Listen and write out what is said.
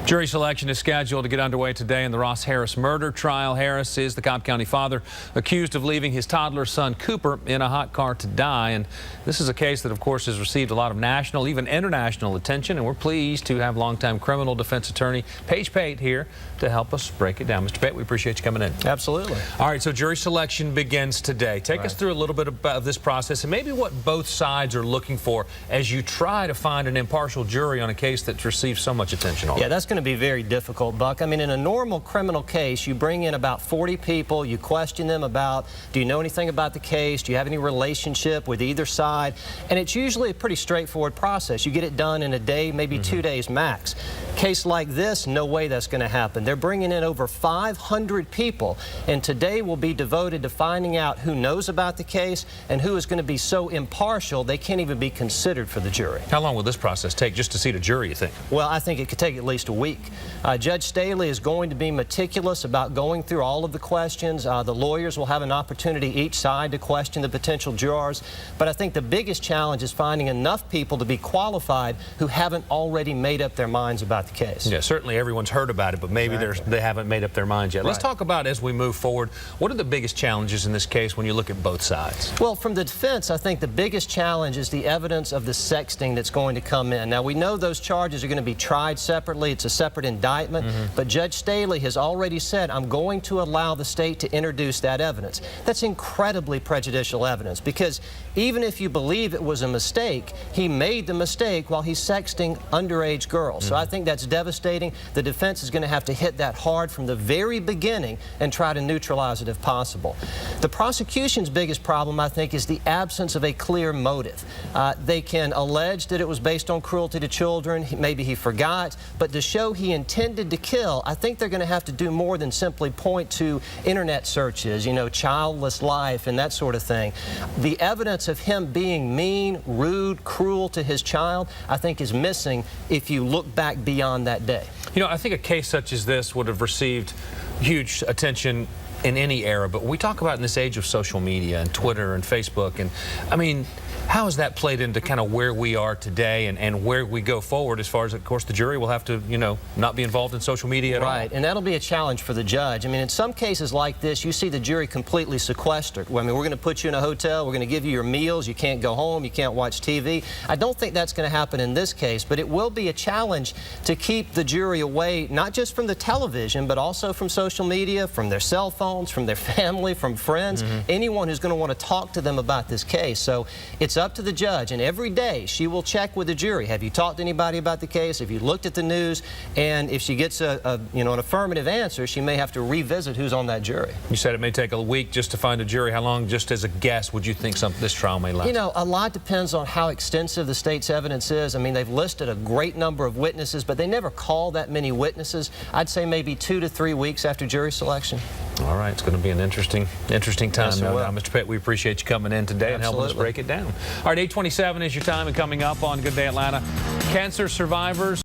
Jury selection is scheduled to get underway today in the Ross Harris murder trial. Harris is the Cobb County father accused of leaving his toddler son Cooper in a hot car to die. And this is a case that, of course, has received a lot of national, even international attention. And we're pleased to have longtime criminal defense attorney Pate here to help us break it down. Mr. Pate, we appreciate you coming in. Absolutely. All right, so jury selection begins today. Take us through a little bit of this process and maybe what both sides are looking for as you try to find an impartial jury on a case that's received so much attention already. Yeah, that's going to be very difficult, Buck. I mean, in a normal criminal case, you bring in about 40 people, you question them about, do you know anything about the case? Do you have any relationship with either side? And it's usually a pretty straightforward process. You get it done in a day, maybe 2 days max. Case like this, no way that's going to happen. They're bringing in over 500 people, and today will be devoted to finding out who knows about the case and who is going to be so impartial they can't even be considered for the jury. How long will this process take just to seat a jury, you think? Well, I think it could take at least a week. Judge Staley is going to be meticulous about going through all of the questions. The lawyers will have an opportunity each side to question the potential jurors, but I think the biggest challenge is finding enough people to be qualified who haven't already made up their minds about the case. Yeah, certainly everyone's heard about it, but maybe they haven't made up their minds yet. Let's talk about, as we move forward, what are the biggest challenges in this case when you look at both sides? Well, from the defense, I think the biggest challenge is the evidence of the sexting that's going to come in. Now, we know those charges are going to be tried separately. It's a separate indictment, but Judge Staley has already said, I'm going to allow the state to introduce that evidence. That's incredibly prejudicial evidence, because even if you believe it was a mistake, he made the mistake while he's sexting underage girls. So I think that's devastating. The defense is going to have to hit that hard from the very beginning and try to neutralize it if possible. The prosecution's biggest problem, I think, is the absence of a clear motive. They can allege that it was based on cruelty to children, maybe he forgot, but to show he intended to kill, I think they're going to have to do more than simply point to internet searches, you know, childless life and that sort of thing. The evidence of him being mean, rude, cruel to his child, I think is missing if you look back beyond that day. You know, I think a case such as this would have received huge attention in any era, but when we talk about in this age of social media and Twitter and Facebook, and I mean, how has that played into kind of where we are today and where we go forward, as far as, of course, the jury will have to, you know, not be involved in social media at all? Right, and that'll be a challenge for the judge. I mean, in some cases like this, you see the jury completely sequestered. I mean, we're going to put you in a hotel, we're going to give you your meals, you can't go home, you can't watch TV. I don't think that's going to happen in this case, but it will be a challenge to keep the jury away, not just from the television, but also from social media, from their cell phones, from their family, from friends, anyone who's going to want to talk to them about this case. So it's up to the judge, and every day she will check with the jury. Have you talked to anybody about the case? Have you looked at the news? And if she gets an affirmative answer, she may have to revisit who's on that jury. You said it may take a week just to find a jury. How long, just as a guess, would you think this trial may last? You know, a lot depends on how extensive the state's evidence is. I mean, they've listed a great number of witnesses, but they never call that many witnesses. I'd say maybe 2 to 3 weeks after jury selection. All right, it's going to be an interesting time. Yes, no doubt. Mr. Pate, we appreciate you coming in today and helping us break it down. All right, 8:27 is your time, and coming up on Good Day Atlanta, cancer survivors